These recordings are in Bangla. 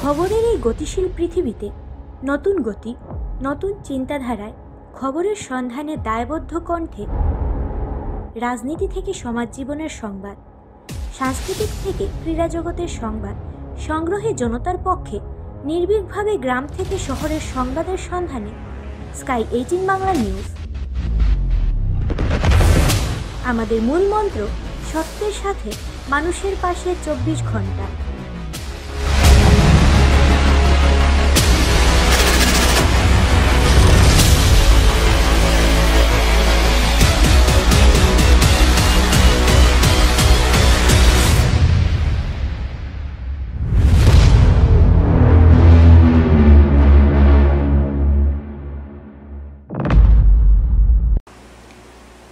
খবরের এই গতিশীল পৃথিবীতে নতুন গতি, নতুন চিন্তাধারায় খবরের সন্ধানে দায়বদ্ধ কণ্ঠে রাজনীতি থেকে সমাজ জীবনের সংবাদ, সাংস্কৃতিক থেকে ক্রীড়া জগতের সংবাদ সংগ্রহে জনতার পক্ষে নির্ভীকভাবে গ্রাম থেকে শহরের সংবাদের সন্ধানে স্কাই 18 বাংলা নিউজ। আমাদের মূল মন্ত্র সত্যের সাথে মানুষের পাশে 24 ঘন্টা।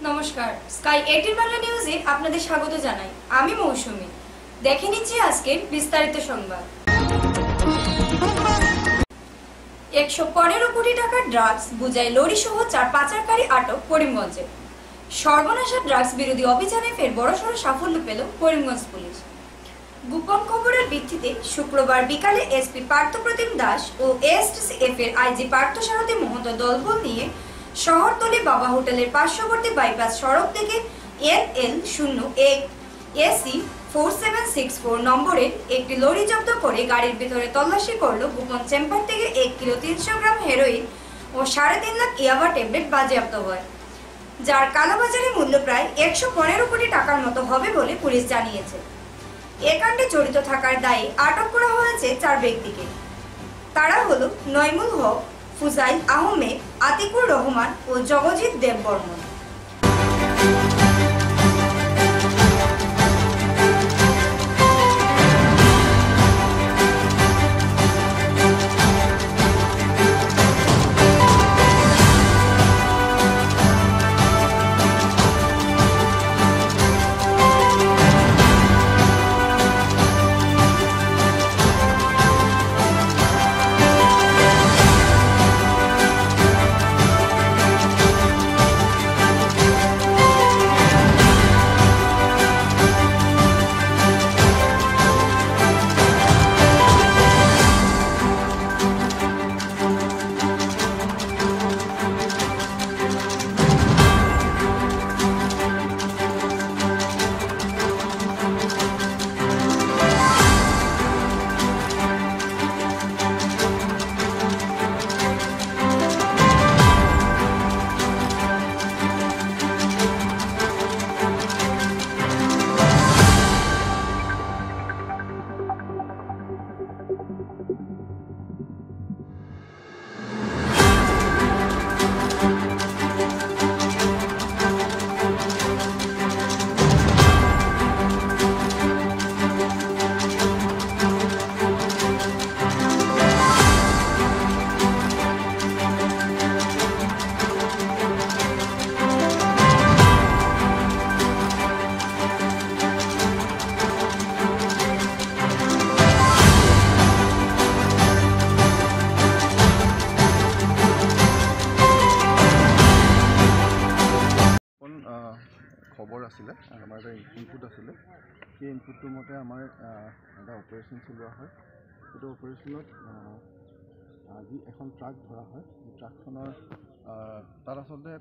নমস্কার, স্কাই 18 বাংলা নিউজে আপনাদের স্বাগত জানাই। আমি মৌসুমী। দেখে নিচ্ছি আজকের বিস্তারিত সংবাদ। 115 কোটি টাকার ড্রাগস বুঝাই লরি সহ 4 পাচারকারী আটক করিমগঞ্জে। সর্বনাশা ড্রাগস বিরোধী অভিযানে ফের বড়সড় সাফল্য পেল করিমগঞ্জ পুলিশ। গোপন খবরের ভিত্তিতে শুক্রবার বিকালে এসপি পার্থপ্রতিম দাস ও এএসটিসিএফ এর আইজি পার্থসারথী মহোদয় দলবল নিয়ে শহরতলি বাবা হোটেলের পার্শ্ববর্তী বাইপাস সড়ক থেকে NL01 AC 4764 নম্বরের একটি লরি জব্দ করে গাড়ির ভিতরে তল্লাশি করলো। গোপন চেম্বার থেকে 1 কিলো 300 গ্রাম হেরোইন ও 3.5 লাখ ইয়াবা ট্যাবলেট বাজেয়াপ্ত হয়, যার কালোবাজারি মূল্য প্রায় 115 কোটি টাকার মতো হবে বলে পুলিশ জানিয়েছে। এ কাণ্ডে জড়িত থাকার দায়ে আটক করা হয়েছে 4 ব্যক্তিকে। তারা হলো নয়মুল হক, ফুজাইল আহমেদ, আতিকুর রহমান ও জগজিৎ দেববর্মন। খবৰ আছিলে আমাৰ এটা ইনপুট আছিলে। সেই ইনপুটটোৰ মতে আমাৰ এটা অপাৰেশ্যন চলোৱা হয়। সেইটো অপাৰেশ্যনত আজি এখন ট্ৰাক ধৰা হয়। ট্ৰাকখনৰ তাত আচলতে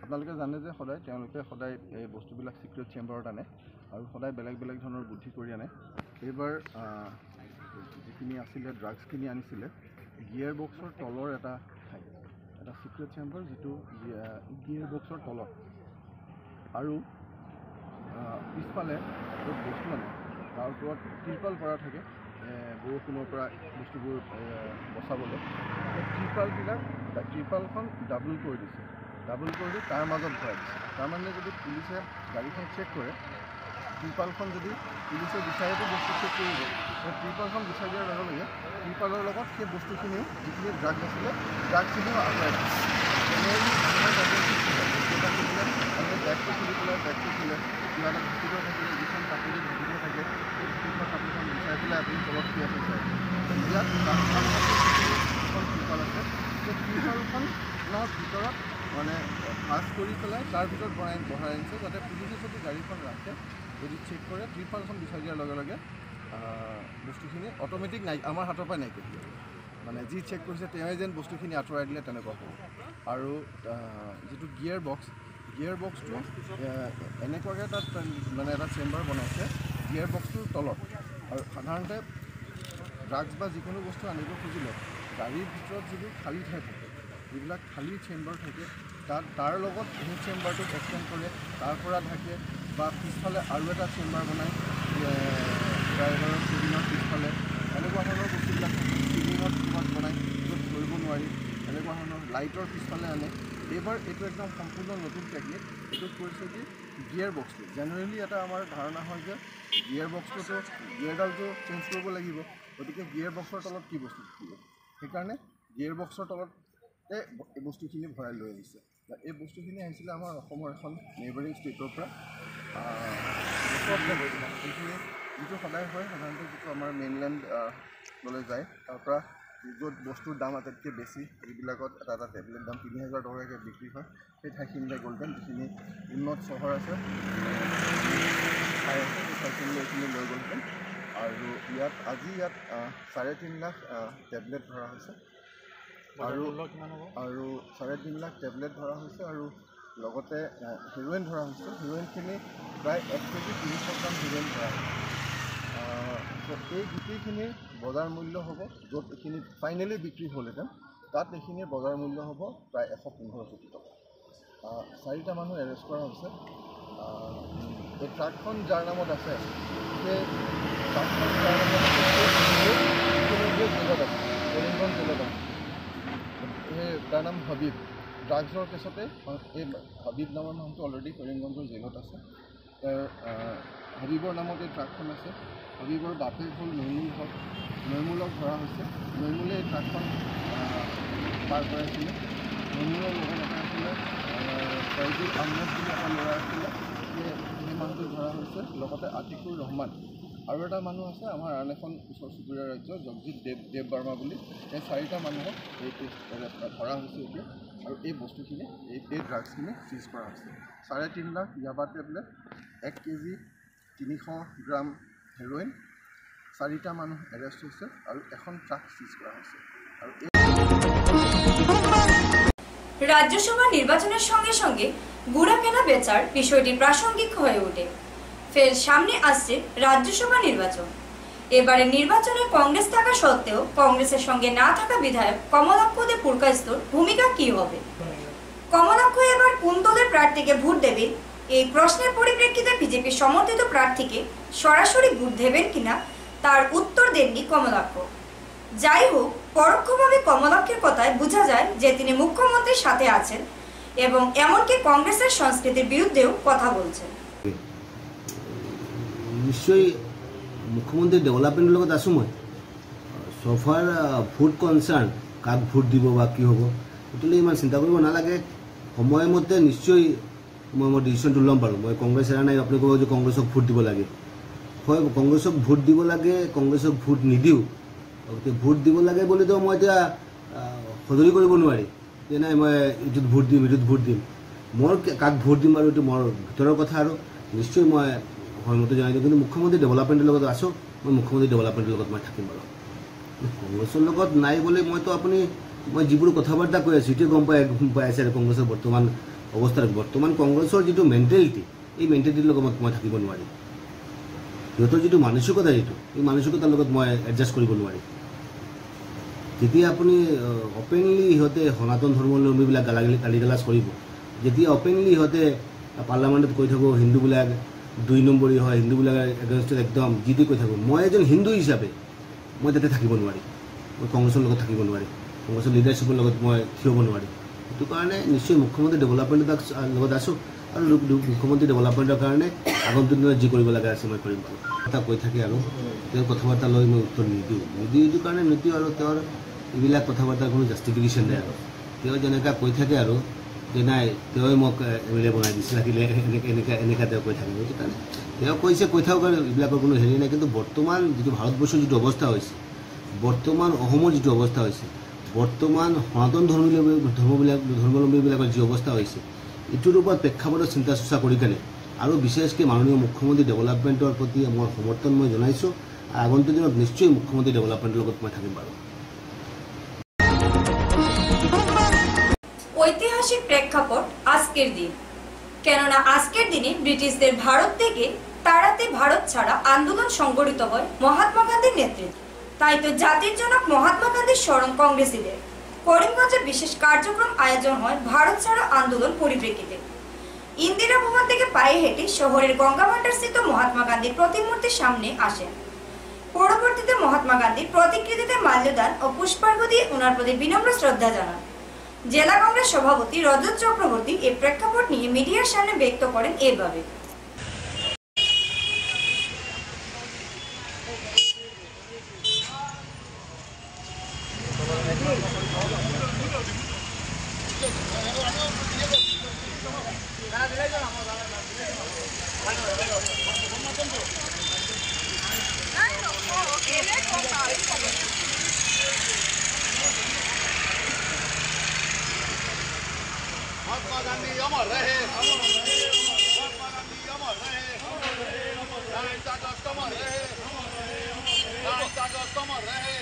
আপোনালোকে জানে যে তেওঁলোকে সদায় এই বস্তুবিলাক চিক্ৰেট চেম্বাৰত আনে আৰু সদায় বেলেগ বেলেগ ধৰণৰ বুদ্ধি কৰি আনে। এইবাৰ যিখিনি আছিলে ড্ৰাগছখিনি আনিছিলে গিয়াৰ বক্সৰ তলৰ এটা চিক্ৰেট চেম্বাৰ, যিটো গিয়াৰ বক্সৰ তলত আৰু পিছফালে য'ত বস্তু আনে তাৰ ওপৰত ত্ৰিপাল পৰা থাকে বৰষুণৰ পৰা বস্তুবোৰ বচাবলৈ। ত্ৰিপালখন ডাবল কৰি দিছে, ডাবল কৰি দি তাৰ মাজত ভৰাই দিছে। তাৰমানে যদি পুলিচে গাড়ীখন চেক কৰে, ত্ৰিপালখন যদি পুলিচে বিচাৰেতো বস্তু চেক কৰিব, ত্ৰিপালখন বিচাৰি দিয়াৰ লগে লগে ত্ৰিপালৰ লগত সেই বস্তুখিনিও যিখিনি ড্ৰাগছ আছিলে ড্ৰাগছখিনিও আঁতৰাই দিছে। বেগটো খুলি পেলাই বেগটো খোলে, কিবা এটা ভিতৰত থাকিলে যিখন কাপোৰ ভিতৰত থাকে সেই সেইখন কাপোৰখন বিচাৰি পেলাই আপুনি তলত কি আছে চাই। ইয়াত যিখন ত্ৰিপাল আছে সেই ত্ৰিপালখনৰ ভিতৰত মানে ভাজ কৰি পেলাই তাৰ ভিতৰত বঢ়াই আনিছে, যাতে পুলিচে যদি গাড়ীখন ৰাখে, যদি চেক কৰে ত্ৰিপালখন বিচাৰি দিয়াৰ লগে লগে বস্তুখিনি অট'মেটিক আমাৰ হাতৰ পৰা নাইকিয়া হৈ যাব। মানে যি চেক কৰিছে তেওঁৱে যেন বস্তুখিনি আঁতৰাই দিলে তেনেকুৱা হ'ব। আৰু যিটো গিয়াৰ বক্সটো এনেকুৱাকৈ তাত মানে এটা চেম্বাৰ বনাইছে গিয়াৰ বক্সটোৰ তলত। আৰু সাধাৰণতে ড্ৰাগছ বা যিকোনো বস্তু আনিব খুজিলে গাড়ীৰ ভিতৰত যিবোৰ খালী ঠাই থাকে, যিবিলাক খালী চেম্বাৰ থাকে, তাৰ লগত সেই চেম্বাৰটোক এক্সটেণ্ড কৰে, তাৰ পৰা ঢাকে বা পিছফালে আৰু এটা চেম্বাৰ বনায় ড্ৰাইভাৰৰ কেবিনৰ পিছফালে। এনেকুৱা ধৰণৰ বস্তুবিলাক চিলিঙত ক'ৰবাত বনায় য'ত ধৰিব নোৱাৰি, এনেকুৱা ধৰণৰ লাইটৰ পিছফালে আনে। এইবাৰ এইটো একদম সম্পূৰ্ণ নতুন টেকনিক। এইটোত কৰিছে কি গিয়াৰ বক্সটো। জেনেৰেলি এটা আমাৰ ধাৰণা হয় যে গিয়াৰ বক্সটোতো গিয়াৰডালটো চেঞ্জ কৰিব লাগিব, গতিকে গিয়াৰ বক্সৰ তলত কি বস্তু থাকিব, সেইকাৰণে গিয়াৰ বক্সৰ তলতে এই বস্তুখিনি ভৰাই লৈ আহিছে। এই বস্তুখিনি আহিছিলে আমাৰ অসমৰ এখন নেইবাৰিং ষ্টেটৰ পৰা। সেইখিনি যিটো সদায় হয়, সাধাৰণতে যিটো আমাৰ মেইনলেণ্ডলৈ যায়, তাৰ পৰা য'ত বস্তুৰ দাম আটাইতকৈ বেছি, যিবিলাকত এটা টেবলেট দাম ৩,০০০ টকাকৈ বিক্ৰী হয়, সেই ঠাইখিনিলৈ গ'লহেঁতেন। যিখিনি উন্নত চহৰ আছে, ঠাই আছে, সেই ঠাইখিনিলৈ এইখিনি লৈ গ'লহেঁতেন। আৰু আজি ইয়াত ৩.৫ লাখ টেবলেট ধৰা হৈছে আৰু ৩.৫ লাখ টেবলেট ধৰা হৈছে আৰু লগতে হেৰ'ইন ধৰা হৈছে। হেৰ'ইনখিনি প্ৰায় 1 কেজি ৩০০ গ্ৰাম হেৰ'ইন ধৰা হৈছে। এই গোটেইখিনিৰ বজাৰ মূল্য হ'ব, য'ত এইখিনি ফাইনেলি বিক্ৰী হ'লহেঁতেন, তাত এইখিনিৰ বজাৰ মূল্য হ'ব প্ৰায় ১১৫ কোটি টকা। 4টা মানুহ এৰেষ্ট কৰা হৈছে। এই ট্ৰাকখন যাৰ নামত আছে, সেই ট্ৰাকখন যাৰ নামত আছে জেলত আছে, কৰিমগঞ্জ জেলত আছে। সেই তাৰ নাম হাবিব। ড্ৰাগছৰ কেছতে এই হাবিব নামৰ মানুহটো অলৰেডি কৰিমগঞ্জৰ জেলত আছে। হাবিবৰ নামত এই ট্ৰাকখন আছে। হাবিবৰ বাপেক হ'ল নৈমুল হক। নৈমুলক ধৰা হৈছে। নৈমুলে এই ট্ৰাকখন পাৰ কৰাইছিলে। নৈমুলৰ লগত এটা আছিলে ফয়জুল আহমেদ বুলি এটা ল'ৰা আছিলে, সেই মানুহটো ধৰা হৈছে। লগতে আতিকুৰ ৰহমান আৰু এটা মানুহ আছে আমাৰ আন এখন ওচৰ চুবুৰীয়া ৰাজ্য জগজিৎ দেৱ বাৰ্মা বুলি। সেই 4টা মানুহক এই ধৰা হৈছে এতিয়া। আৰু এই বস্তুখিনি এই ড্ৰাগছখিনি চিজ কৰা হৈছে। 3.৫ লাখ ইয়াবা টেবলেট, 1 কেজি 300 গ্ৰাম হেৰ'ইন, 4টা মানুহ এৰেষ্ট হৈছে আৰু এখন ট্ৰাক চিজ কৰা হৈছে। আৰু রাজ্যসভা নির্বাচনের সঙ্গে সঙ্গে গুড়া কেনা বেচার বিষয়টি প্রাসঙ্গিক হয়ে ওঠে। ফের সামনে আসছে রাজ্যসভা নির্বাচন। এবারে নির্বাচনে কংগ্রেস থাকা সত্ত্বেও কংগ্রেসের সঙ্গে না থাকা বিধায়ক কমলাক্ষ দে পুরকায়স্থর ভূমিকা কি হবে? কমলাক্ষ এবার কোন দলের প্রার্থীকে ভোট দেবেন, এই প্রশ্নের পরিপ্রেক্ষিতে বিজেপি সমর্থিত প্রার্থীকে সরাসরি ভোট দেবেন কিনা তার উত্তর দেননি কমলাক্ষ। যাই হোক, পরোক্ষভাবে কমলাক্ষের কথায় বোঝা যায় যে তিনি মুখ্যমন্ত্রীর সাথে আছেন এবং এমনকি কংগ্রেসের সংস্কৃতির বিরুদ্ধেও কথা বলছেন। নিশ্চয়ই মুখ্যমন্ত্রী ডেভেলপমেন্টের লগত আছো। মই সফার ভোট কনসার্ন কাক ভোট দিব বা কি হব এটুলে ইমান চিন্তা কৰিব নালাগে। সময়মতে নিশ্চয় মই ডিসিশনটো ল'ম বাৰু। মই কংগ্ৰেছ এৰা নাই। আপুনি ক'ব যে কংগ্ৰেছক ভোট দিব লাগে, হয় কংগ্ৰেছক ভোট দিব লাগে। কংগ্ৰেছক ভোট নিদিওঁ। ভোট দিব লাগে বুলিতো মই এতিয়া সদৰি কৰিব নোৱাৰি যে নাই মই এইটোত ভোট দিম এইটোত ভোট দিম। মোৰ কাক ভোট দিম আৰু এইটো মোৰ ভিতৰৰ কথা। আৰু নিশ্চয় মই সময়মতে জনাই দিওঁ। কিন্তু মুখ্যমন্ত্ৰী ডেভেলপমেণ্টৰ লগত আছোঁ। মই মুখ্যমন্ত্ৰী ডেভেলপমেণ্টৰ লগত মই থাকিম বাৰু। কংগ্ৰেছৰ লগত নাই বুলি মইতো মই যিবোৰ কথা বাৰ্তা কৈ আছোঁ সেইটোৱে গম পাই আছে। আৰু কংগ্ৰেছৰ বৰ্তমান অৱস্থাত বৰ্তমান কংগ্ৰেছৰ যিটো মেণ্টেলিটি, এই মেণ্টেলিটিৰ লগত মই থাকিব নোৱাৰিম। সিহঁতৰ যিটো মানসিকতা, এই মানসিকতাৰ লগত মই এডজাষ্ট কৰিব নোৱাৰিম। যেতিয়া আপুনি অপেনলি সিহঁতে সনাতন ধৰ্মাৱলম্বীবিলাক গালিগালাজ কৰিব, যেতিয়া অপেনলি সিহঁতে পাৰ্লামেণ্টত কৈ থাকোঁ হিন্দুবিলাক 2 নম্বৰী হয়, হিন্দুবিলাকৰ এগেইনষ্টত একদম যিটো কৈ থাকোঁ, মই এজন হিন্দু হিচাপে মই তাতে থাকিব নোৱাৰিম। মই কংগ্ৰেছৰ লগত থাকিব নোৱাৰিম। কংগ্ৰেছৰ লিডাৰশ্বিপৰ লগত মই থিয় হ'ব নোৱাৰিম। সেইটো কাৰণে নিশ্চয় মুখ্যমন্ত্ৰী ডেভেলপমেণ্টৰ লগত আছোঁ। আৰু মুখ্যমন্ত্ৰী ডেভেলপমেণ্টৰ কাৰণে আগন্তুক দিনত যি কৰিব লাগে আছে মই কৰিম বাৰু। কথা কৈ থাকে আৰু তেওঁৰ কথা বাৰ্তা লৈ মই উত্তৰ নিদিওঁ। এইটো কাৰণে নিদিওঁ। আৰু তেওঁৰ এইবিলাক কথা বাৰ্তাৰ কোনো জাষ্টিফিকেশ্যন নাই। আৰু তেওঁ যেনেকৈ কৈ থাকে আৰু যে নাই তেওঁই মোক MLA বনাই দিছিল, থাকিলে এনেকৈ তেওঁ কৈ থাকিব। সেইটো কাৰণে তেওঁ কৈ থাকক আৰু এইবিলাকৰ কোনো হেৰি নাই। কিন্তু বৰ্তমান যিটো ভাৰতবৰ্ষৰ যিটো অৱস্থা হৈছে, বৰ্তমান অসমৰ যিটো অৱস্থা হৈছে, বৰ্তমান সনাতন ধৰ্মাৱলম্বীবিলাকৰ যি অৱস্থা হৈছে, এইটোৰ ওপৰত প্ৰেক্ষাপটত চিন্তা চৰ্চা কৰি কেনে আৰু বিশেষকৈ মাননীয় মুখ্যমন্ত্ৰী ডেভেলপমেণ্টৰ প্ৰতি মোৰ সমৰ্থন মই জনাইছোঁ। আগন্তুক দিনত নিশ্চয় মুখ্যমন্ত্ৰী ডেভেলপমেণ্টৰ লগত মই থাকিম বাৰু। ঐতিহাসিক প্রেক্ষাপট আজকের দিন, কেননা আজকের দিনে ব্রিটিশদের ভারত থেকে তাড়াতে ভারত ছাড়া আন্দোলন সংগঠিত হয় মহাত্মা গান্ধীর নেতৃত্বে। তাই তো জাতির জনক মহাত্মা গান্ধীর স্মরণ কংগ্রেসীদের করিমগঞ্জে বিশেষ কার্যক্রম আয়োজন হয় ভারত ছাড়া আন্দোলন পরিপ্রেক্ষিতে। ইন্দিরা ভবন থেকে পায়ে হেঁটে শহরের গঙ্গাভান্ডার স্থিত মহাত্মা গান্ধীর প্রতিমূর্তির সামনে আসেন। পরবর্তীতে মহাত্মা গান্ধীর প্রতিকৃতিতে মাল্যদান ও পুষ্পার্ঘ দিয়ে ওনার প্রতি বিনম্র শ্রদ্ধা জানান। জেলা কংগ্রেস সভাপতি রজত চক্রবর্তী এই প্রেক্ষাপট নিয়ে মিডিয়ার সামনে ব্যক্ত করেন এভাবে। महात्मा गांधी अमर रहे, महात्मा गांधी अमर रहे, नारायण दास अमर रहे, नारायण दास अमर रहे।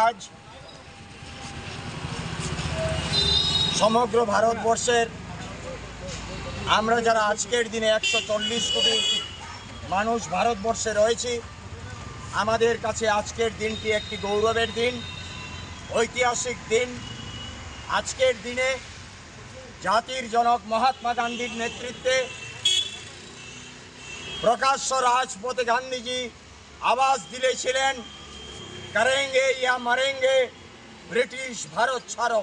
আজ সমগ্র ভারতবর্ষের আমরা যারা আজকের দিনে 140 কোটি মানুষ ভারতবর্ষে রয়েছি, আমাদের কাছে আজকের দিনটি একটি গৌরবের দিন, ঐতিহাসিক দিন। আজকের দিনে জাতির জনক মহাত্মা গান্ধীর নেতৃত্বে প্রকাশ্য রাজপথে গান্ধীজি আওয়াজ দিয়েছিলেন, করেঙ্গে ইয়া মরেঙ্গে, ব্রিটিশ ভারত ছাড়ো।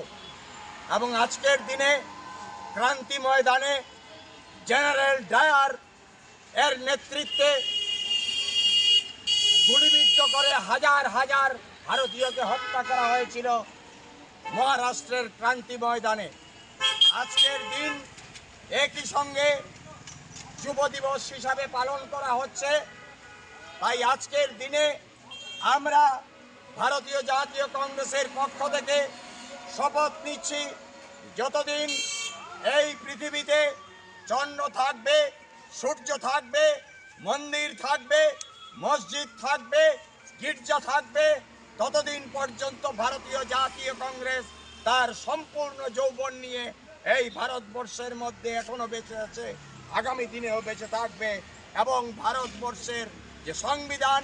এবং আজকের দিনে ক্রান্তি ময়দানে জেনারেল ডায়ার এর নেতৃত্বে গুলিবিদ্ধ করে হাজার হাজার ভারতীয়কে হত্যা করা হয়েছিল মহারাষ্ট্রের ক্রান্তি ময়দানে। আজকের দিন একই সঙ্গে যুব দিবস হিসাবে পালন করা হচ্ছে। তাই আজকের দিনে আমরা ভারতীয় জাতীয় কংগ্রেসের পক্ষ থেকে শপথ নিচ্ছি, যতদিন এই পৃথিবীতে চন্দ্র থাকবে, সূর্য থাকবে, মন্দির থাকবে, মসজিদ থাকবে, গির্জা থাকবে, ততদিন পর্যন্ত ভারতীয় জাতীয় কংগ্রেস তার সম্পূর্ণ যৌবন নিয়ে এই ভারতবর্ষের মধ্যে এখনো বেঁচে আছে, আগামী দিনেও বেঁচে থাকবে। এবং ভারতবর্ষের যে সংবিধান,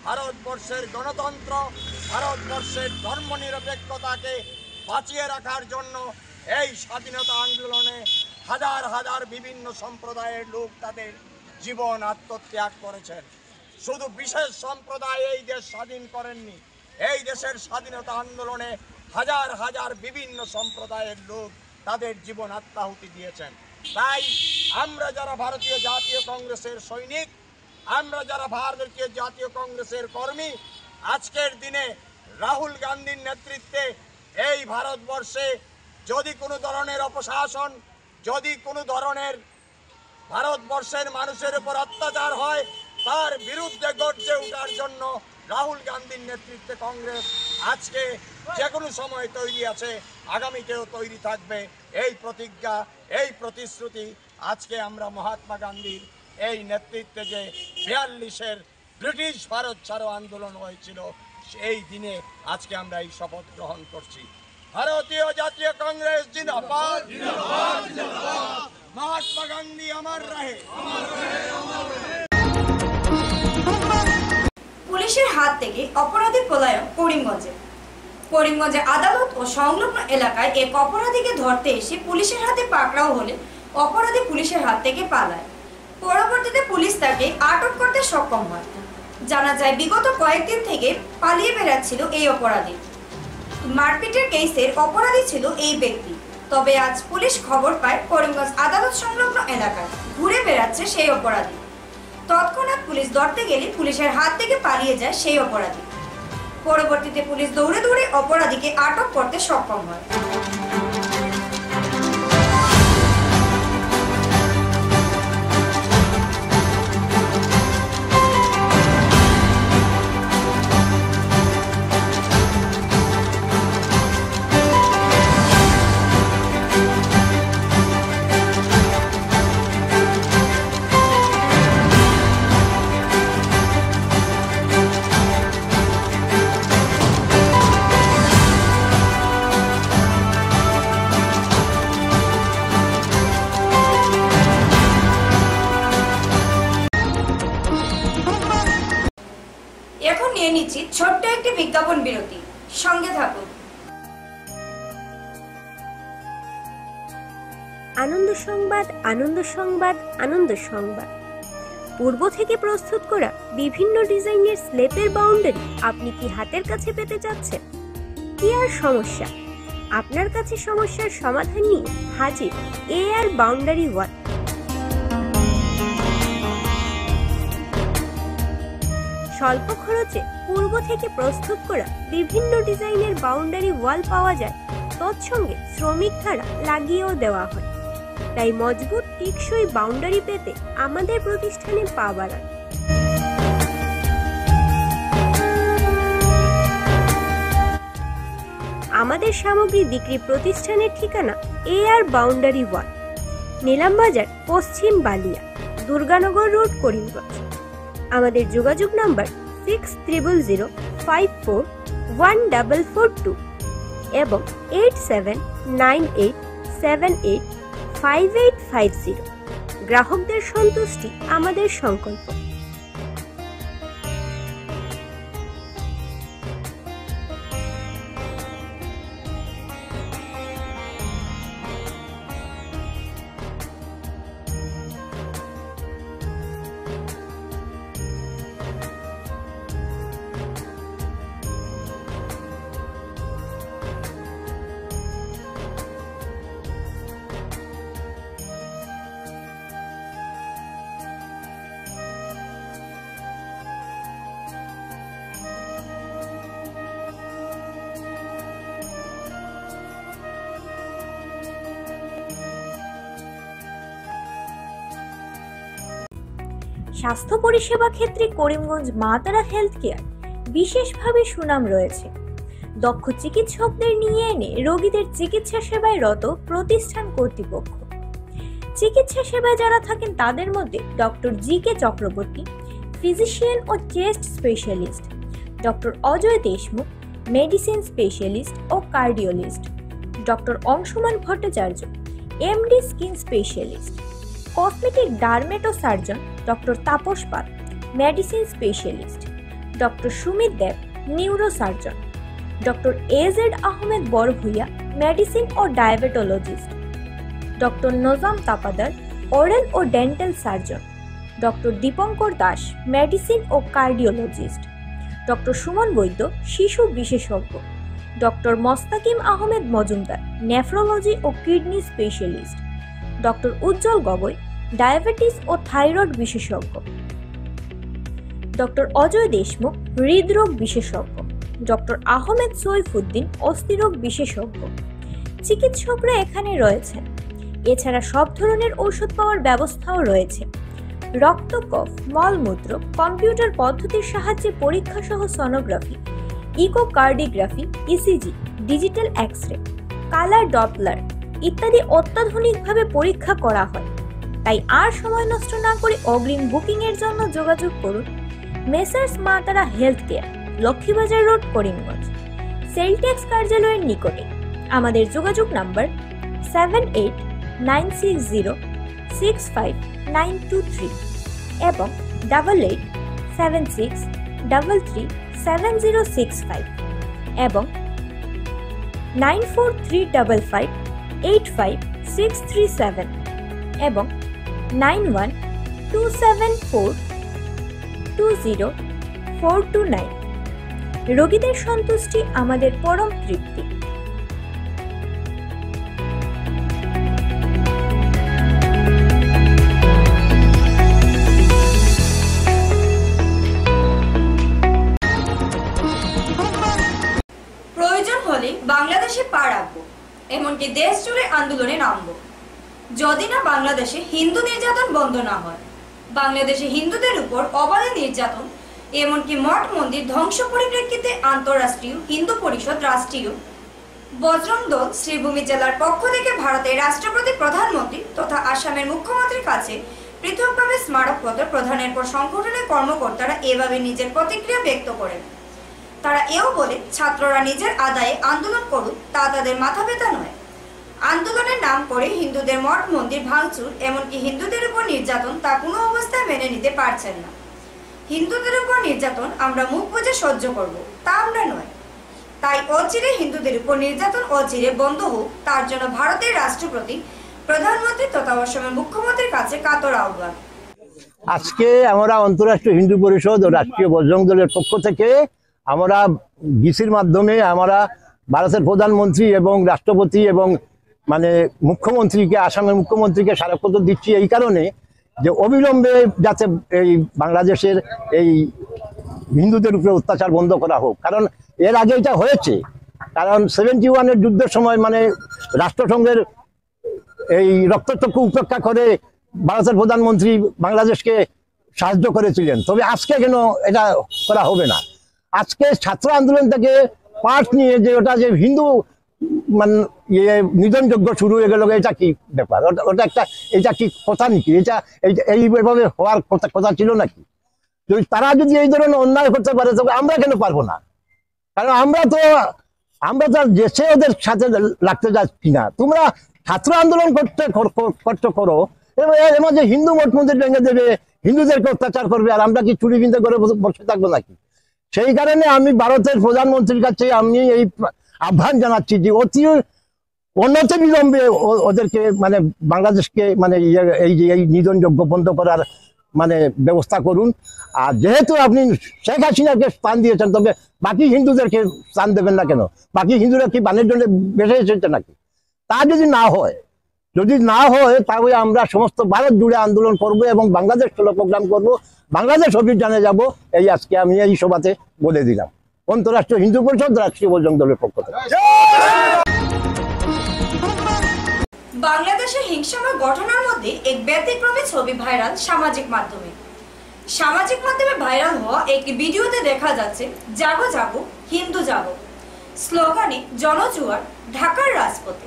ভারতবর্ষের গণতন্ত্র, ভারতবর্ষের ধর্মনিরপেক্ষতাকে বাঁচিয়ে রাখার জন্য এই স্বাধীনতা আন্দোলনে হাজার হাজার বিভিন্ন সম্প্রদায়ের লোক তাদের জীবন আত্মত্যাগ করেছেন। শুধু বিশেষ সম্প্রদায় এই দেশ স্বাধীন করেননি, এই দেশের স্বাধীনতা আন্দোলনে হাজার হাজার বিভিন্ন সম্প্রদায়ের লোক তাদের জীবন আত্মাহুতি দিয়েছেন। তাই আমরা যারা ভারতীয় জাতীয় কংগ্রেসের সৈনিক, আমরা যারা ভারতীয় জাতীয় কংগ্রেসের কর্মী, আজকের দিনে রাহুল গান্ধীর নেতৃত্বে এই ভারতবর্ষে যদি কোনো ধরনের অপশাসন, যদি কোনো ধরনের ভারতবর্ষের মানুষের উপর অত্যাচার হয়, তার বিরুদ্ধে গর্জে ওঠার জন্য রাহুল গান্ধীর নেতৃত্বে কংগ্রেস আজকে যে কোনো সময় তৈরি আছে, আগামীতেও তৈরি থাকবে। এই প্রতিজ্ঞা, এই প্রতিশ্রুতি আজকে আমরা মহাত্মা গান্ধীর এই নেতৃত্বে যে 42-এর ব্রিটিশ ভারত ছাড়ো আন্দোলন হয়েছিল, সেই দিনে আজকে আমরা এই শপথ গ্রহণ করছি। ভারতীয় জাতীয় কংগ্রেস জিন্দাবাদ, মহাত্মা গান্ধী অমর রহে। পুলিশের হাত থেকে অপরাধী পলায়ন করিমগঞ্জে আদালত ও সংলগ্ন এলাকায় এক অপরাধীকে ধরতে এসে পুলিশের হাতে পাকড়াও হলে অপরাধী পুলিশের হাত থেকে পালায়। পরবর্তীতে পুলিশ তাকে আটক করতে সক্ষম হয়। জানা যায় বিগত কয়েকদিন থেকে পালিয়ে বেড়াচ্ছিল এই অপরাধী। মারপিটের কেসের অপরাধী ছিল এই ব্যক্তি। তবে আজ পুলিশ খবর পায় করিমগঞ্জ আদালত সংলগ্ন এলাকায় ঘুরে বেড়াচ্ছে সেই অপরাধী। তৎক্ষণাৎ পুলিশ ধরতে গেলে পুলিশের হাত থেকে পালিয়ে যায় সেই অপরাধী। পরবর্তীতে পুলিশ দৌড়ে দৌড়ে অপরাধীকে আটক করতে সক্ষম হয়। এখন নিয়ে নিচ্ছি ছোট্ট একটি বিজ্ঞাপন বিরতি, সঙ্গে থাকুন। আনন্দ সংবাদ, আনন্দ সংবাদ, আনন্দ সংবাদ। পূর্ব থেকে প্রস্তুত করা বিভিন্ন ডিজাইনের স্লেপের বাউন্ডারি আপনি কি হাতের কাছে পেতে চাচ্ছেন? কি আর সমস্যা, আপনার কাছে সমস্যার সমাধান নিয়ে হাজির AR বাউন্ডারি ওয়াল। স্বল্প খরচে পূর্ব থেকে প্রস্তুত করা বিভিন্ন ডিজাইনের বাউন্ডারি ওয়াল পাওয়া যায়, তৎসঙ্গে শ্রমিক দ্বারা লাগিয়েও দেওয়া হয়। তাই মজবুত টেকসই বাউন্ডারি পেতে আমাদের প্রতিষ্ঠানে পা বাড়ান। আমাদের সামগ্রী বিক্রি প্রতিষ্ঠানের ঠিকানা AR বাউন্ডারি ওয়াল, নিলামবাজার, পশ্চিম বালিয়া, দুর্গানগর রোড, করিমগঞ্জ। আমাদের যোগাযোগ নাম্বার 6000541442 এবং 8798785850। গ্রাহকদের সন্তুষ্টি আমাদের সংকল্প। স্বাস্থ্য পরিষেবা ক্ষেত্রে করিমগঞ্জ মা তারা হেলথ কেয়ার বিশেষভাবে সুনাম রয়েছে। দক্ষ চিকিৎসকদের নিয়ে এনে রোগীদের চিকিৎসা সেবায় রত প্রতিষ্ঠান কর্তৃপক্ষ। চিকিৎসা সেবায় যারা থাকেন তাদের মধ্যে ডক্টর GK চক্রবর্তী, ফিজিশিয়ান ও chest specialist, doctor Ajay Deshmukh, medicine specialist ও cardiologist, doctor Anshuman Bhattacharya, MD skin specialist, cosmetic dermatosurgeon doctor Tapas Pal, medicine specialist, doctor Sumit Deb, neurosurgeon, doctor AZ Ahmed Barbhuiya, medicine ও diabetologist, doctor Nazam Tapadar, oral ও dental surgeon, doctor Dipankar Das, medicine ও কার্ডিওলজিস্ট, ডক্টর সুমন বৈদ্য, শিশু বিশেষজ্ঞ, ডক্টর মোস্তাকিম আহমেদ মজুমদার, নেফ্রোলজি ও কিডনি স্পেশালিস্ট, ডক্টর উজ্জ্বল গগৈ, ডায়াবেটিস ও থাইরয়েড বিশেষজ্ঞ, ডক্টর অজয় দেশমুখ, হৃদরোগ বিশেষজ্ঞ, ডক্টর আহমেদ সৈফুদ্দিন, অস্থিরোগ বিশেষজ্ঞ। চিকিৎসকরা এখানে রয়েছেন। এছাড়া সব ধরনের ঔষধ পাওয়ার ব্যবস্থাও রয়েছে। রক্ত, কফ, মলমূত্র কম্পিউটার পদ্ধতির সাহায্যে পরীক্ষা সহ sonography, echocardiography, ECG, digital x ray, colour Doppler ইত্যাদি অত্যাধুনিকভাবে পরীক্ষা করা হয়। তাই আর সময় নষ্ট না করে অগ্রিম বুকিং এর জন্য যোগাযোগ করুন মেসার্স মা তারা health care, Laxmibazar road, Karimganj, sell tax কার্যালয়ের নিকটে। আমাদের যোগাযোগ নাম্বার 7896065923 এবং 8876337065 এবং 9435585637 এবং 9127420429 রোগীদের সন্তুষ্টি আমাদের পরম তৃপ্তি। প্রয়োজন হলে বাংলাদেশে পা রাখবো, এমনকি দেশ জুড়ে আন্দোলনে নামবো, যদি না বাংলাদেশে হিন্দু নির্যাতন বন্ধ না হয়। বাংলাদেশে হিন্দুদের উপর অবাধে নির্যাতন, এমনকি মঠ মন্দির ধ্বংস পরিপ্রেক্ষিতে আন্তঃরাষ্ট্রীয় হিন্দু পরিষদ, রাষ্ট্রীয় বজরং দল শ্রীভূমি জেলার পক্ষ থেকে ভারতের রাষ্ট্রপতি, প্রধানমন্ত্রী তথা আসামের মুখ্যমন্ত্রীর কাছে পৃথকভাবে স্মারকপত্র প্রদানের পর সংগঠনের কর্মকর্তারা এভাবে নিজের প্রতিক্রিয়া ব্যক্ত করেন। তারা এও বলে, ছাত্ররা নিজের আদায়ে আন্দোলন করুক, তা তাদের মাথা ব্যথা নয়। আন্দোলনের নাম করে হিন্দুদের মঠ মন্দির ভাঙচুর, এমনকি হিন্দুদের উপর নির্যাতন, তা কোনো অবস্থায় মেনে নিতে পারছেন না। হিন্দুদের উপর নির্যাতন আমরা মুখ বুজে সহ্য করব, তা আমরা নয়। তাই অচিরে হিন্দুদের উপর নির্যাতন অচিরে বন্ধ হোক, তার জন্য ভারতের রাষ্ট্রপতি, প্রধানমন্ত্রী তথা অসমের মুখ্যমন্ত্রীর কাছে কাতর আহ্বান। আজকে আমরা অন্তরাষ্ট্রীয় হিন্দু পরিষদ ও রাষ্ট্রীয় বজরং দলের পক্ষ থেকে আমরা ডিসির মাধ্যমে আমরা ভারতের প্রধানমন্ত্রী এবং রাষ্ট্রপতি এবং মুখ্যমন্ত্রীকে, আসামের মুখ্যমন্ত্রীকে স্মারকপত্র দিচ্ছি এই কারণে যে অবিলম্বে যাতে এই বাংলাদেশের এই হিন্দুদের উপরে অত্যাচার বন্ধ করা হোক। কারণ এর আগে এটা হয়েছে, কারণ 71-এর যুদ্ধের সময় রাষ্ট্রসংঘের এই রক্তচক্ষু উপেক্ষা করে ভারতের প্রধানমন্ত্রী বাংলাদেশকে সাহায্য করেছিলেন। তবে আজকে কেন এটা করা হবে না? আজকে ছাত্র আন্দোলন থেকে পাঠ নিয়ে যে ওটা যে হিন্দু নিধনযজ্ঞ শুরু হয়ে গেল, এটা কি ব্যাপার? ওটা একটা, এটা কি কথা নাকি? এটা এইভাবে হওয়ার কথা ছিল নাকি? যদি তারা যদি এই ধরনের অন্যায় করতে পারে তবে আমরা কেন পারবো না? কারণ আমরা তো দেশে ওদের সাথে লাগতে যাচ্ছি না। তোমরা ছাত্র আন্দোলন করো, এমন যে হিন্দু মঠ মন্দির ভেঙে দেবে, হিন্দুদেরকে অত্যাচার করবে, আর আমরা কি চুরি কিনতে করে বসে থাকবো নাকি? সেই কারণে আমি ভারতের প্রধানমন্ত্রীর কাছে আমি এই আহ্বান জানাচ্ছি যে অতি অনতি বিলম্বে ওদেরকে বাংলাদেশকে এই নিধনযজ্ঞ বন্ধ করার ব্যবস্থা করুন। আর যেহেতু আপনি শেখ হাসিনাকে স্থান দিয়েছেন, তবে বাকি হিন্দুদেরকে স্থান দেবেন না কেন? বাকি হিন্দুরা কি বানের জন্য বেঁচে এসেছে নাকি? তা যদি না হয় তাহলে আমরা সমস্ত ভারত জুড়ে আন্দোলন করব এবং বাংলাদেশ চলো প্রোগ্রাম করব, বাংলাদেশ অভিযানে যাব। এই আজকে আমি এই সভাতে বলে দিলাম অন্তরাষ্ট্রীয় হিন্দু পরিষদ, রাষ্ট্রীয় বজরং দলের পক্ষ থেকে। বাংলাদেশের হিংসাময় ঘটনার মধ্যে এক ব্যতিক্রমী ছবি ভাইরাল সামাজিক মাধ্যমে। ভাইরাল হওয়া একটি ভিডিওতে দেখা যাচ্ছে, জাগো জাগো হিন্দু জাগো স্লোগানে জনজুয়ার ঢাকার রাজপথে।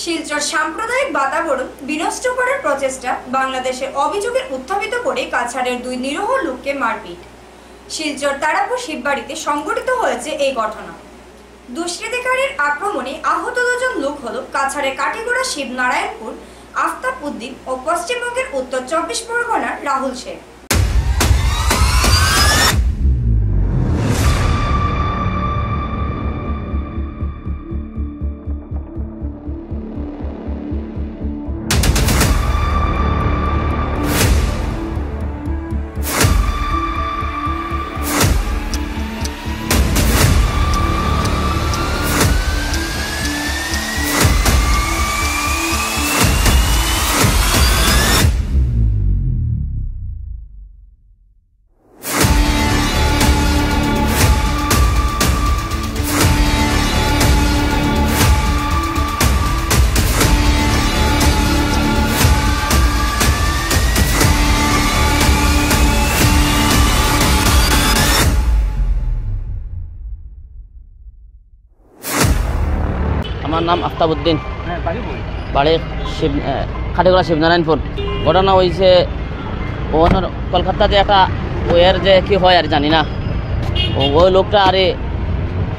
শিলচর সাম্প্রদায়িক বাতাবরণ বিনষ্ট করার প্রচেষ্টা, বাংলাদেশের অভিযোগের উত্থাপিত করে কাছাড়ের 2 নিরীহ লোককে মারপিট। শিলচর তারাপুর শিববাড়িতে সংঘটিত হয়েছে এই ঘটনা। দুষ্কৃতিকারীর আক্রমণে আহত 2 জন লোক হল কাছাড়ের কাটিগড়া শিবনারায়ণপুর আফতাব উদ্দিন ও পশ্চিমবঙ্গের উত্তর 24 পরগনার রাহুল শেখ। আমার নাম আফতাব উদ্দিন, বাড়ি খাটিগড়া শিবনারায়ণপুর। ঘটনা হয়েছে ওনার কলকাতাতে একটা ওয়ের যে কি হয় আর জানি না, ওই লোকটা আরে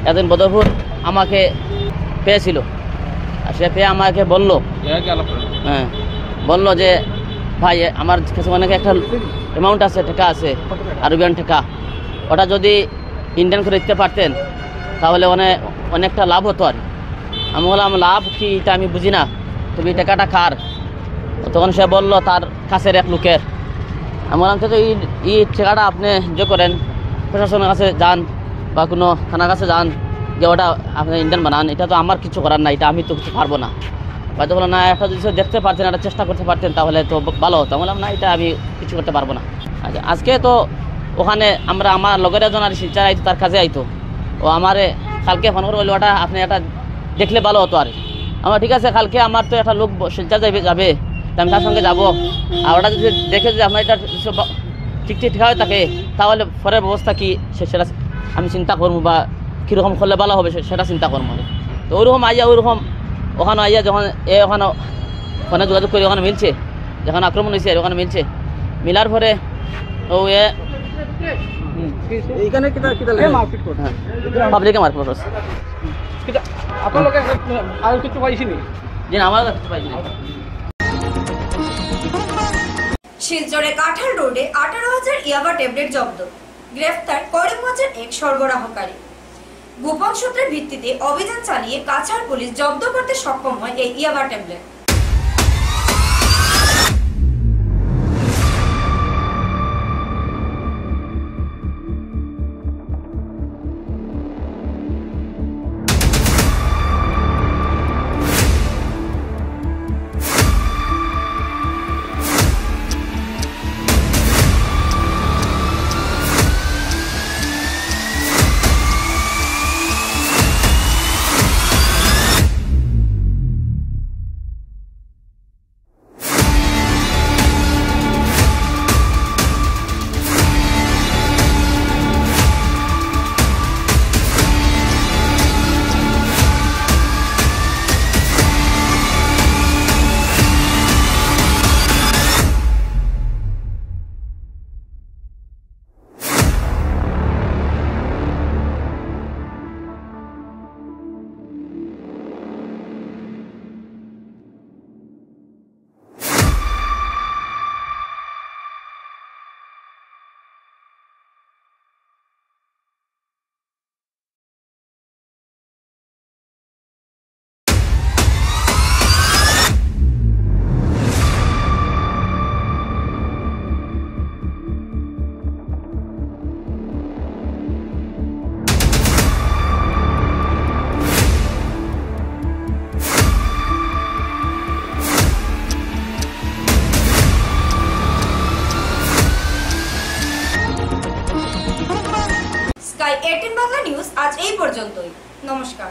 একদিন বদরপুর আমাকে পেয়েছিল, আর সে পেয়ে আমাকে বললো, হ্যাঁ বললো যে ভাই আমার কাছে অনেক একটা অ্যামাউন্ট আছে, টাকা আছে, আরবিয়ান টাকা, ওটা যদি ইন্ডিয়ান করে দিতে পারতেন তাহলে অনেকটা লাভ হতো। আর আমি বললাম লাভ কি এটা আমি বুঝি না, তুমি টাকাটা কার? তখন সে বললো তার কাছের এক লোকের। আমি বললাম তো এই টাকাটা আপনি যে করেন প্রশাসনের কাছে যান বা কোনো থানার কাছে যান, যে ওটা আপনি ইন্ডিয়ান বানান, এটা তো আমার কিছু করার না, এটা আমি তো কিছু পারবো না। হয়তো বললাম না, একটা যদি দেখতে পারতেন, একটা চেষ্টা করতে পারতেন তাহলে তো ভালো হতো। বললাম না, এটা আমি কিছু করতে পারবো না। আচ্ছা, আজকে তো ওখানে আমার লগের একজন আর শিলচর আইতো, তার কাছে আইতো, ও আমারে কালকে ফোন করে বললো ওটা আপনি এটা দেখলে ভালো হতো। আর আমার ঠিক আছে, কালকে আমার তো একটা লোক শিলচর যাবে, আমি তার সঙ্গে যাবো, আর ওটা যদি দেখে যে আপনার এটা ঠিক হয়ে থাকে তাহলে পরের ব্যবস্থা কি সেটা আমি চিন্তা করবো, বা কীরকম করলে ভালো হবে সেটা চিন্তা করবো। তো ওইরকম আইয়া ওখানে আইয়া যখন ওখানে যোগাযোগ করি, ওখানে মিলছে, যখন আক্রমণ হয়েছে ওখানে মিলছে, মিলার পরে ও এইখানে পাবলিকে মারপিট করছে। আর কিছু পাইছিনি? জি না, আমার কিছু পাইছি না। শিলচরে কাঁঠাল রোডে 18,000 ইয়াবা ট্যাবলেট জব্দ, গ্রেফতার করিমগঞ্জের এক সরবরাহকারী। গোপন সূত্রের ভিত্তিতে অভিযান চালিয়ে কাছাড় পুলিশ জব্দ করতে সক্ষম হয় এই ইয়াবা ট্যাবলেট। তাই 18 বাংলা নিউজ আজ এই পর্যন্তই। নমস্কার।